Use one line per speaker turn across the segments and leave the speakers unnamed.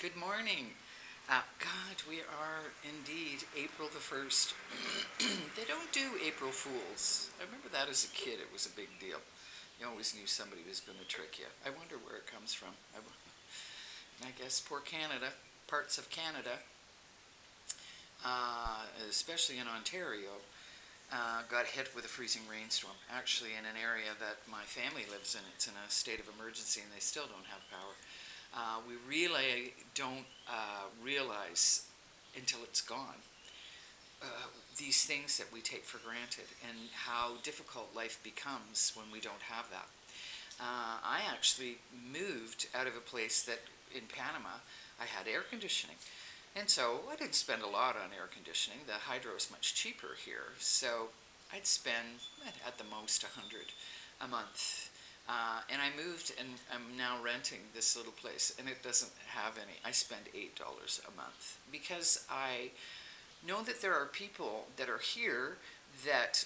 Good morning. God, we are indeed April the 1st. They don't do April Fools. I remember that as a kid. It was a big deal. You always knew somebody was going to trick you. I wonder where it comes from. I guess poor Canada, parts of Canada, especially in Ontario, got hit with a freezing rainstorm. Actually, in an area that my family lives in, it's in a state of emergency and they still don't have power. We really don't realize until it's gone these things that we take for granted and how difficult life becomes when we don't have that. I actually moved out of a place that in Panama I had air conditioning. And so I didn't spend a lot on air conditioning. The hydro is much cheaper here. So I'd spend at the most $100 a month. And I moved and I'm now renting this little place and it doesn't have any. I spend $8 a month because I know that there are people that are here that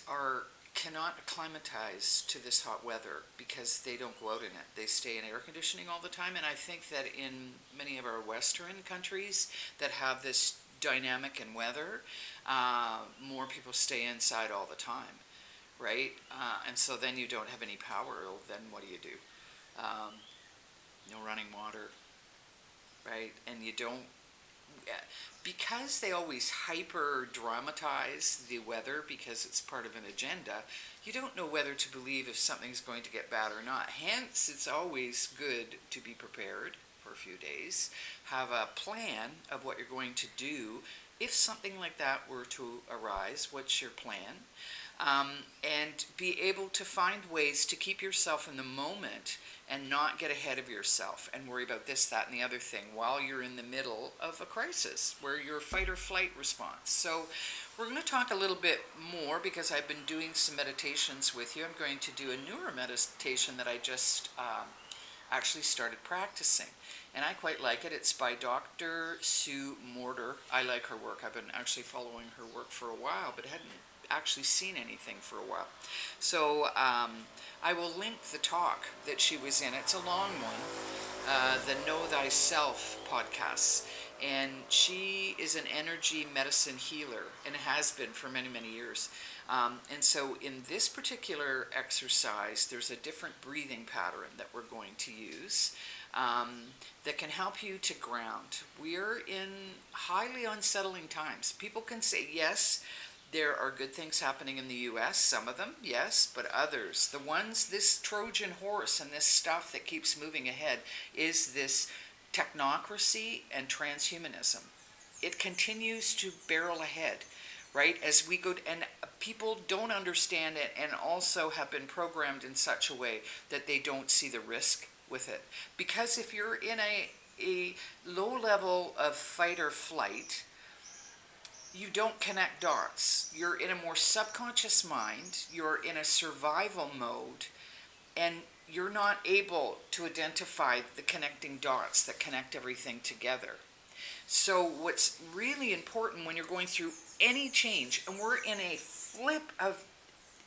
cannot acclimatize to this hot weather because they don't go out in it. They stay in air conditioning all the time, and I think that in many of our Western countries that have this dynamic in weather, more people stay inside all the time, right? And so then you don't have any power. Well, then what do? No running water, right? And you don't, because they always hyper dramatize the weather because it's part of an agenda, you don't know whether to believe if something's going to get bad or not. Hence, it's always good to be prepared for a few days, have a plan of what you're going to do if something like that were to arise. What's your plan? And be able to find ways to keep yourself in the moment and not get ahead of yourself and worry about this, that, and the other thing while you're in the middle of a crisis where you're fight or flight response. So we're going to talk a little bit more because I've been doing some meditations with you. I'm going to do a newer meditation that I just actually started practicing. And I quite like it. It's by Dr. Sue Morter. I like her work. I've been actually following her work for a while, but hadn't actually seen anything for a while. So I will link the talk that she was in. It's a long one, the Know Thyself podcast. And she is an energy medicine healer and has been for many, many years. And so in this particular exercise, there's a different breathing pattern that we're going to use that can help you to ground. We're in highly unsettling times. People can say, yes, there are good things happening in the U.S., some of them, yes, but others, the ones, this Trojan horse and this stuff that keeps moving ahead is this technocracy and transhumanism. It continues to barrel ahead, right? As we go, and people don't understand it and also have been programmed in such a way that they don't see the risk with it. Because if you're in a low level of fight or flight, you don't connect dots. You're in a more subconscious mind, you're in a survival mode, and you're not able to identify the connecting dots that connect everything together. So what's really important when you're going through any change, and we're in a flip of,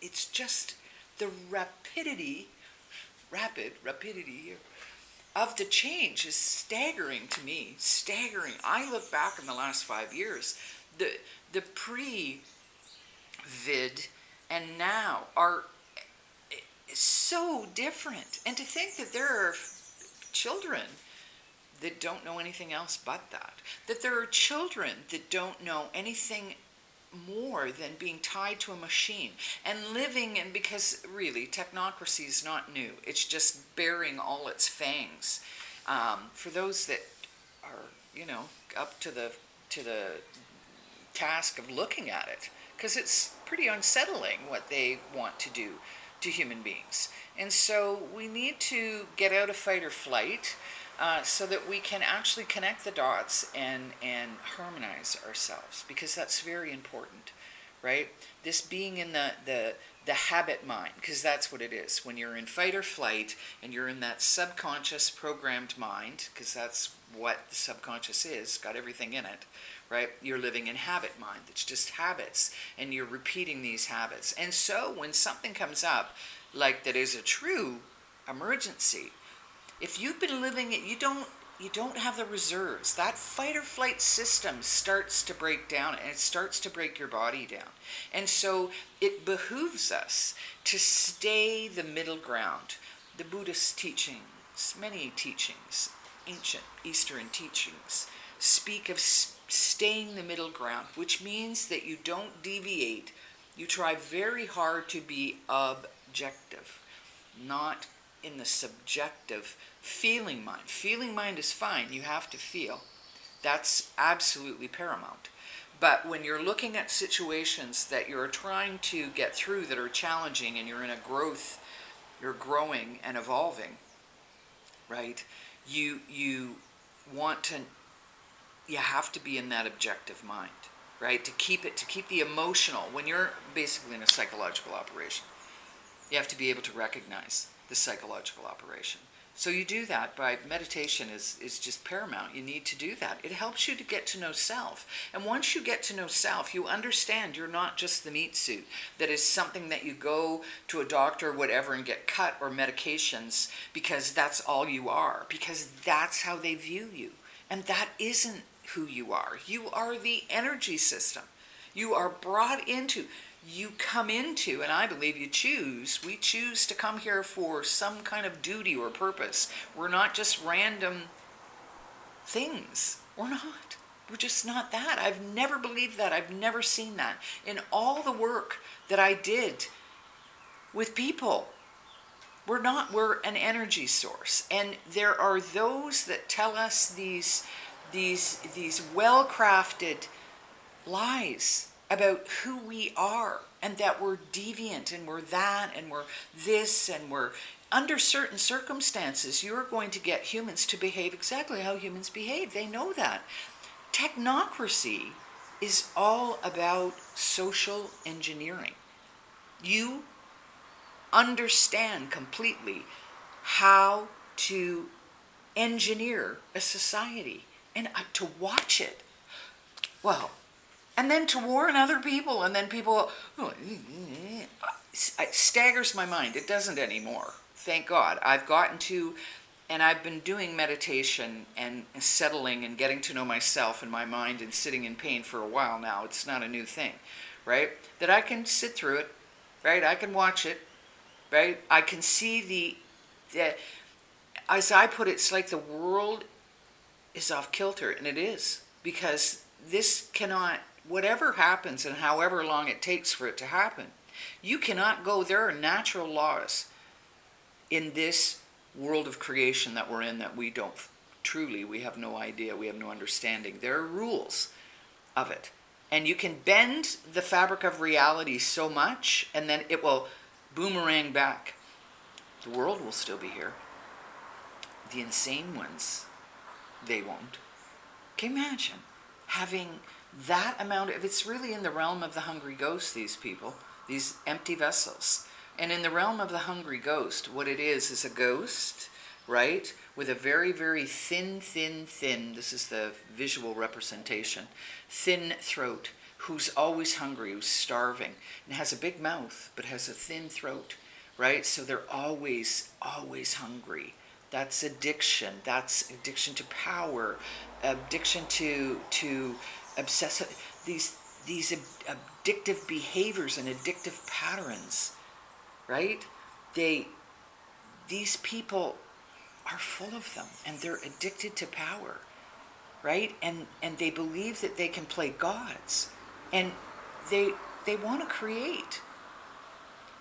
it's just the rapidity here of the change is staggering to me, staggering. I look back in the last 5 years, the pre-vid and now are so different. And to think that there are children that don't know anything else but that there are children that don't know anything more than being tied to a machine and living in, because really technocracy is not new, it's just bearing all its fangs. For those that are, up to the task of looking at it, because it's pretty unsettling what they want to do to human beings. And so we need to get out of fight or flight so that we can actually connect the dots and harmonize ourselves, because that's very important, right? This being in the habit mind, because that's what it is. When you're in fight or flight and you're in that subconscious programmed mind, because that's what the subconscious is, got everything in it, right? You're living in habit mind. It's just habits, and you're repeating these habits. And so when something comes up, like that is a true emergency, if you've been living it, you don't have the reserves. That fight or flight system starts to break down, and it starts to break your body down. And so it behooves us to stay the middle ground. The Buddhist teachings, many teachings, ancient Eastern teachings, speak of staying the middle ground, which means that you don't deviate. You try very hard to be objective, not in the subjective feeling mind. Feeling mind is fine, you have to feel. That's absolutely paramount. But when you're looking at situations that you're trying to get through that are challenging, and you're in a growth, you're growing and evolving, right? You want to, you have to be in that objective mind, right? To keep the emotional, when you're basically in a psychological operation, you have to be able to recognize the psychological operation. So you do that by meditation is just paramount. You need to do that. It helps you to get to know self. And once you get to know self, you understand you're not just the meat suit. That is something that you go to a doctor or whatever and get cut or medications because that's all you are. Because that's how they view you. And that isn't who you are. You are the energy system. You are brought into, you come into, and I believe we choose to come here for some kind of duty or purpose. We're not just random things. We're not. We're just not that. I've never believed that. I've never seen that. In all the work that I did with people, we're an energy source. And there are those that tell us these well-crafted lies about who we are, and that we're deviant, and we're that, and we're this, and we're under certain circumstances, you're going to get humans to behave exactly how humans behave. They know that. Technocracy is all about social engineering. You understand completely how to engineer a society, and to watch it. Well, and then to warn other people, and then people, it staggers my mind. It doesn't anymore. Thank God. I've gotten to, and I've been doing meditation and settling and getting to know myself and my mind and sitting in pain for a while now. It's not a new thing, right? That I can sit through it, right? I can watch it, right? I can see the as I put it, it's like the world is off kilter, and it is, because this cannot, whatever happens and however long it takes for it to happen, you cannot go, there are natural laws in this world of creation that we're in that we don't truly, we have no idea, we have no understanding. There are rules of it. And you can bend the fabric of reality so much, and then it will boomerang back. The world will still be here. The insane ones, they won't. Can you imagine having that amount of, it's really in the realm of the hungry ghost, these people, these empty vessels. And in the realm of the hungry ghost, what it is a ghost, right, with a very, very thin, this is the visual representation, thin throat, who's always hungry, who's starving, and has a big mouth, but has a thin throat, right? So they're always hungry. That's addiction. That's addiction to power, addiction to obsessive, these addictive behaviors and addictive patterns, right? These people are full of them, and they're addicted to power, right? And they believe that they can play gods, and they want to create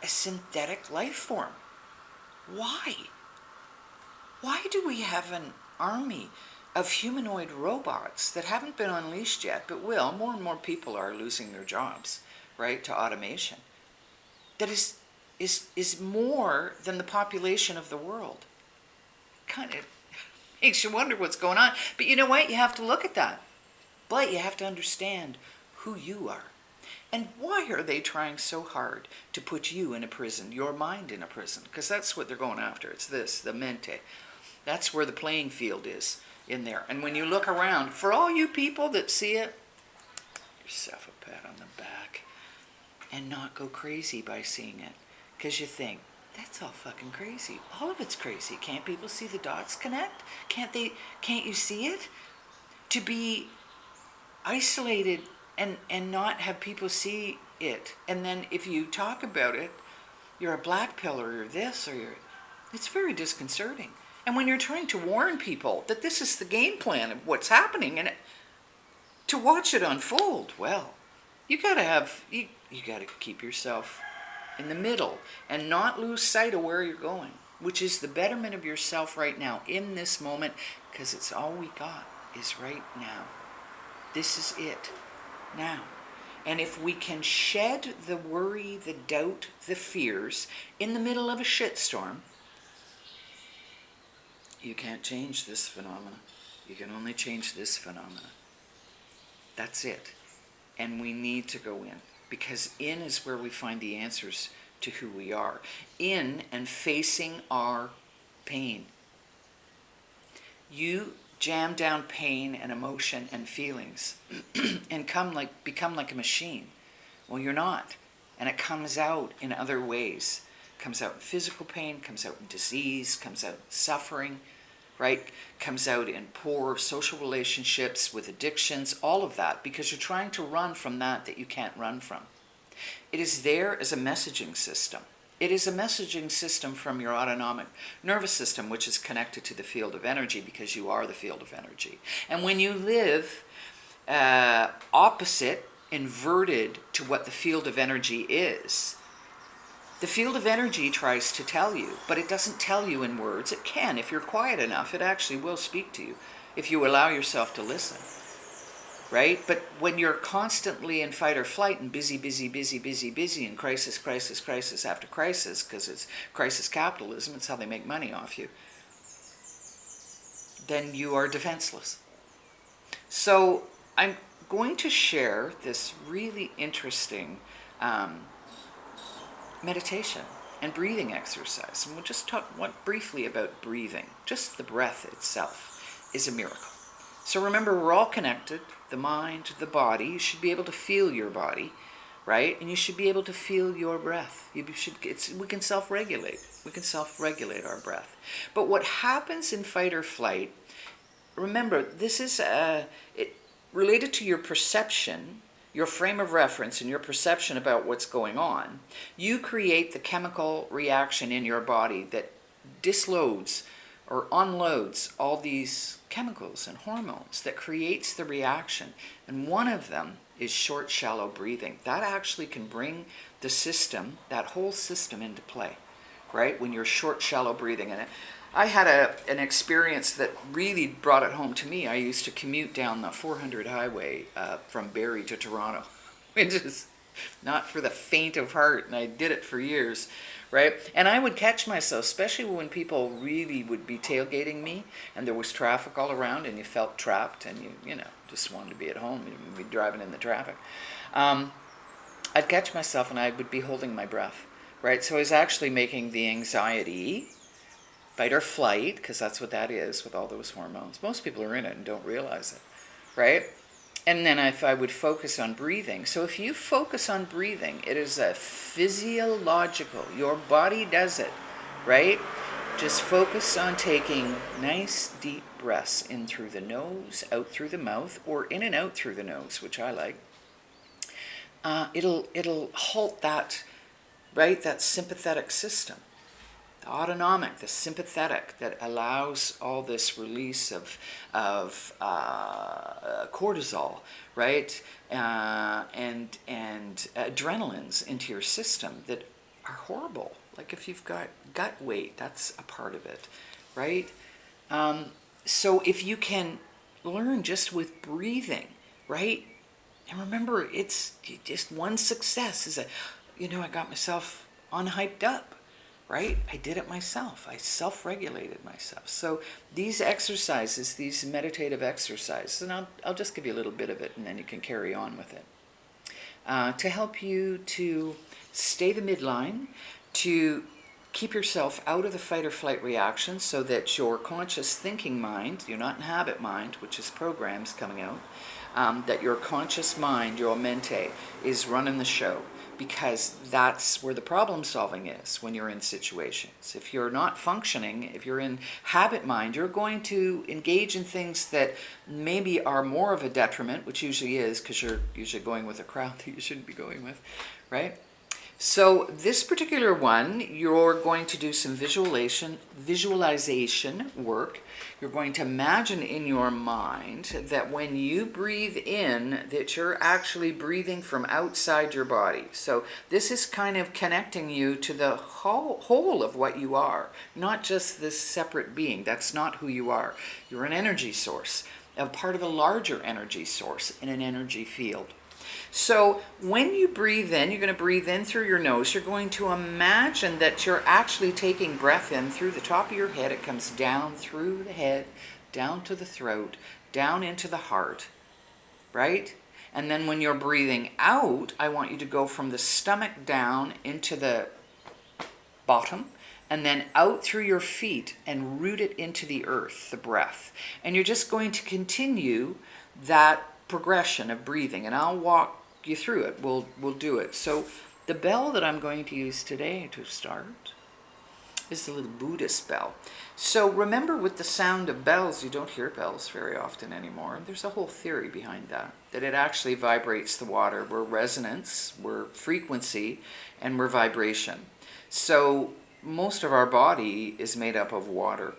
a synthetic life form. Why? Why do we have an army of humanoid robots that haven't been unleashed yet, but will? More and more people are losing their jobs, right, to automation. That is more than the population of the world. Kind of makes you wonder what's going on. But you know what? You have to look at that. But you have to understand who you are. And why are they trying so hard to put you in a prison, your mind in a prison? Because that's what they're going after. It's this, the mente. That's where the playing field is, in there. And when you look around, for all you people that see it, give yourself a pat on the back and not go crazy by seeing it. Because you think, That's all fucking crazy. All of it's crazy. Can't people see the dots connect? Can't you see it? To be isolated and not have people see it. And then if you talk about it, you're a black pill or you're this or you're... It's very disconcerting. And when you're trying to warn people that this is the game plan of what's happening and to watch it unfold, well, you gotta keep yourself in the middle and not lose sight of where you're going, which is the betterment of yourself right now in this moment, because it's all we got is right now. This is it now. And if we can shed the worry, the doubt, the fears in the middle of a shitstorm, you can't change this phenomena. You can only change this phenomena. That's it. And we need to go in, because in is where we find the answers to who we are. In and facing our pain. You jam down pain and emotion and feelings and become like a machine. Well, you're not. And it comes out in other ways. It comes out in physical pain, comes out in disease, comes out in suffering, right? Comes out in poor social relationships, with addictions, all of that, because you're trying to run from that you can't run from. It is there as a messaging system. It is a messaging system from your autonomic nervous system, which is connected to the field of energy, because you are the field of energy. And when you live opposite, inverted to what the field of energy is, the field of energy tries to tell you, but it doesn't tell you in words. It can. If you're quiet enough, it actually will speak to you, if you allow yourself to listen. Right? But when you're constantly in fight or flight and busy, and crisis after crisis, because it's crisis capitalism, it's how they make money off you, then you are defenseless. So I'm going to share this really interesting meditation and breathing exercise. And we'll just talk briefly about breathing. Just the breath itself is a miracle. So remember, we're all connected, the mind, the body. You should be able to feel your body, right? And you should be able to feel your breath. We can self-regulate. We can self-regulate our breath. But what happens in fight or flight, remember, this is related to your perception, your frame of reference, and your perception about what's going on. You create the chemical reaction in your body that disloads or unloads all these chemicals and hormones that creates the reaction. And one of them is short, shallow breathing. That actually can bring the system, that whole system, into play, right? When you're short, shallow breathing. And I had an experience that really brought it home to me. I used to commute down the 400 highway from Barrie to Toronto, which is not for the faint of heart, and I did it for years, right? And I would catch myself, especially when people really would be tailgating me and there was traffic all around and you felt trapped and you just wanted to be at home. You'd be driving in the traffic. I'd catch myself and I would be holding my breath, right? So I was actually making the anxiety, fight or flight, because that's what that is with all those hormones. Most people are in it and don't realize it, right? And then if I would focus on breathing. So if you focus on breathing, it is a physiological, your body does it, right? Just focus on taking nice deep breaths in through the nose, out through the mouth, or in and out through the nose, which I like. It'll halt that, right? That sympathetic system. The autonomic, the sympathetic, that allows all this release of cortisol, right, and adrenalines into your system that are horrible. Like if you've got gut weight, that's a part of it, right? So if you can learn just with breathing, right, and remember, it's just one success is I got myself unhyped up. Right? I did it myself. I self-regulated myself. So these exercises, these meditative exercises, and I'll just give you a little bit of it and then you can carry on with it, to help you to stay the midline, to keep yourself out of the fight or flight reaction so that your conscious thinking mind, you're not in habit mind, which is programs coming out, that your conscious mind, your mente, is running the show. because that's where the problem solving is when you're in situations. If you're not functioning, if you're in habit mind, you're going to engage in things that maybe are more of a detriment, which usually is because you're usually going with a crowd that you shouldn't be going with, right? So this particular one, you're going to do some visualization work. You're going to imagine in your mind that when you breathe in, that you're actually breathing from outside your body. So this is kind of connecting you to the whole of what you are, not just this separate being. That's not who you are. You're an energy source, a part of a larger energy source in an energy field. So when you breathe in, you're going to breathe in through your nose. You're going to imagine that you're actually taking breath in through the top of your head. It comes down through the head, down to the throat, down into the heart, right? And then when you're breathing out, I want you to go from the stomach down into the bottom, and then out through your feet and root it into the earth, the breath. And you're just going to continue that progression of breathing, and I'll walk you through it. We'll do it. So the bell that I'm going to use today to start is the little Buddhist bell. So remember, with the sound of bells, you don't hear bells very often anymore. There's a whole theory behind that it actually vibrates the water. We're resonance, we're frequency, and we're vibration. So most of our body is made up of water,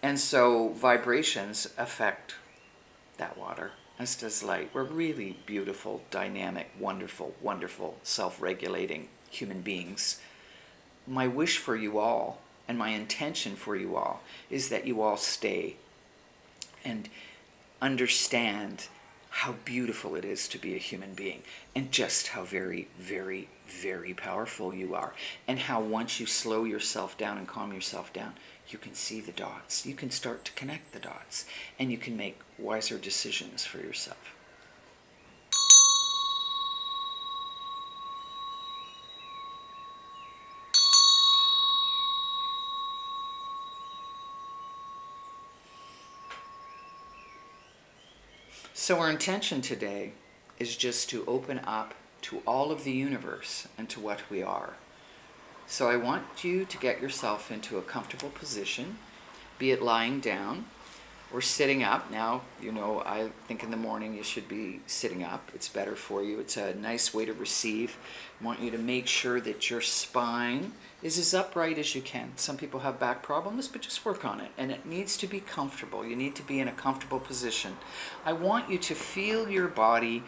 and so vibrations affect that water, as does light. We're really beautiful, dynamic, wonderful, wonderful, self-regulating human beings. My wish for you all, and my intention for you all, is that you all stay and understand how beautiful it is to be a human being, and just how very, very, very powerful you are, and how once you slow yourself down and calm yourself down, you can see the dots. You can start to connect the dots, and you can make wiser decisions for yourself. So our intention today is just to open up to all of the universe and to what we are. So I want you to get yourself into a comfortable position, be it lying down or sitting up. Now, you know, I think in the morning you should be sitting up. It's better for you. It's a nice way to receive. I want you to make sure that your spine is as upright as you can. Some people have back problems, but just work on it. And it needs to be comfortable. You need to be in a comfortable position. I want you to feel your body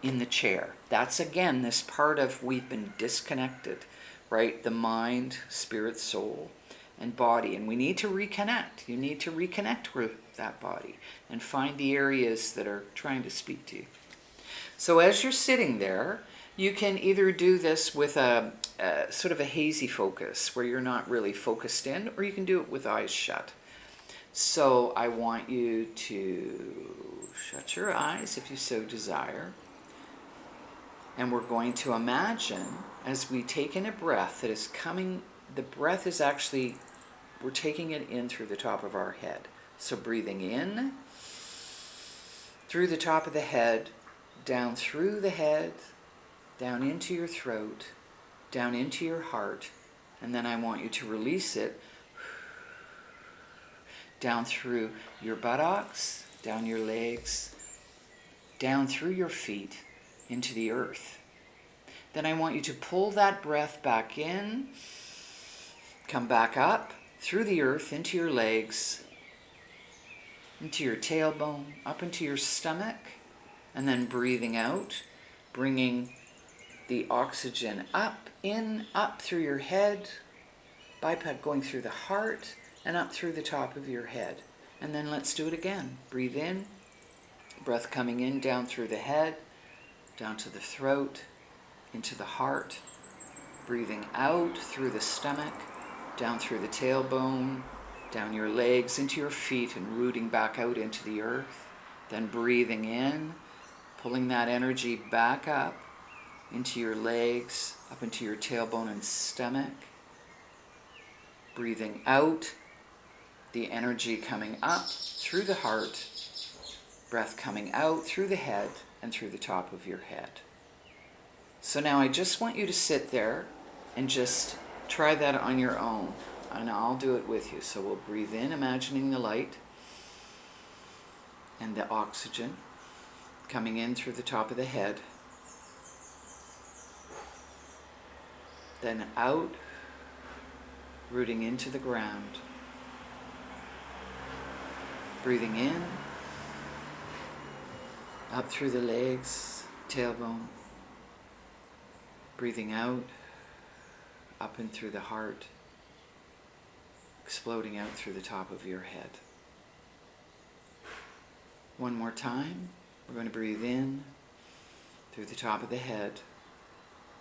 in the chair. That's, again, this part of we've been disconnected, right? The mind, spirit, soul, and body. And we need to reconnect. You need to reconnect with that body and find the areas that are trying to speak to you. So as you're sitting there, you can either do this with a sort of a hazy focus where you're not really focused in, or you can do it with eyes shut. So I want you to shut your eyes if you so desire. And we're going to imagine, as we take in a breath that is coming, the breath is actually, we're taking it in through the top of our head. So breathing in through the top of the head, down through the head, down into your throat, down into your heart, and then I want you to release it down through your buttocks, down your legs, down through your feet, into the earth. Then I want you to pull that breath back in, come back up through the earth, into your legs, into your tailbone, up into your stomach, and then breathing out, bringing the oxygen up, in, up through your head, bypass going through the heart, and up through the top of your head. And then let's do it again. Breathe in, breath coming in, down through the head, down to the throat, into the heart, breathing out through the stomach, down through the tailbone, down your legs, into your feet, and rooting back out into the earth. Then breathing in, pulling that energy back up into your legs, up into your tailbone and stomach. Breathing out, the energy coming up through the heart, breath coming out through the head and through the top of your head. So now I just want you to sit there and just try that on your own. And I'll do it with you. So we'll breathe in, imagining the light and the oxygen coming in through the top of the head. Then out, rooting into the ground. Breathing in, up through the legs, tailbone. Breathing out, up and through the heart, exploding out through the top of your head. One more time. We're going to breathe in through the top of the head,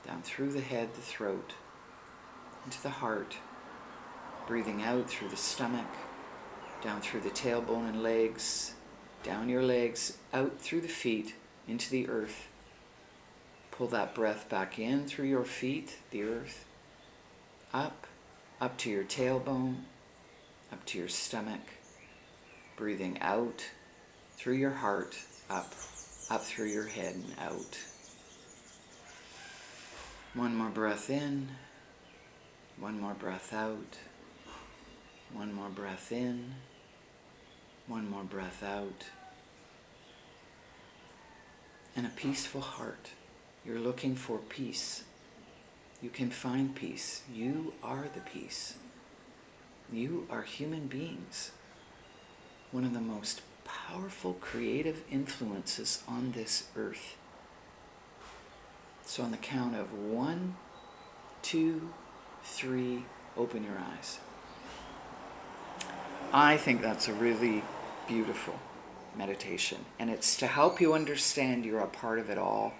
down through the head, the throat, into the heart. Breathing out through the stomach, down through the tailbone and legs, down your legs, out through the feet, into the earth. Pull that breath back in through your feet, the earth, up to your tailbone, up to your stomach. Breathing out through your heart, up through your head and out. One more breath in, one more breath out, one more breath in, one more breath out. And a peaceful heart. You're looking for peace. You can find peace. You are the peace. You are human beings. One of the most powerful creative influences on this earth. So on the count of 1, 2, 3, open your eyes. I think that's a really beautiful meditation. And it's to help you understand you're a part of it all.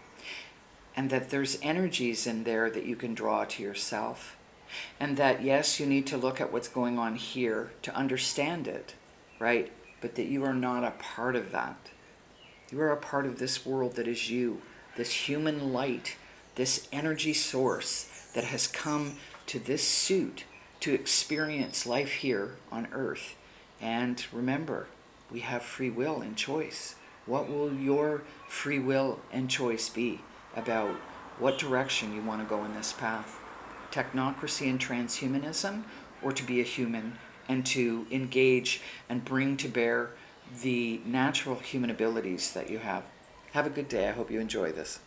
And that there's energies in there that you can draw to yourself. And that, yes, you need to look at what's going on here to understand it, right? But that you are not a part of that. You are a part of this world that is you, this human light, this energy source that has come to this suit to experience life here on Earth. And remember, we have free will and choice. What will your free will and choice be about what direction you want to go in this path? Technocracy and transhumanism, or to be a human and to engage and bring to bear the natural human abilities that you have? Have a good day. I hope you enjoy this.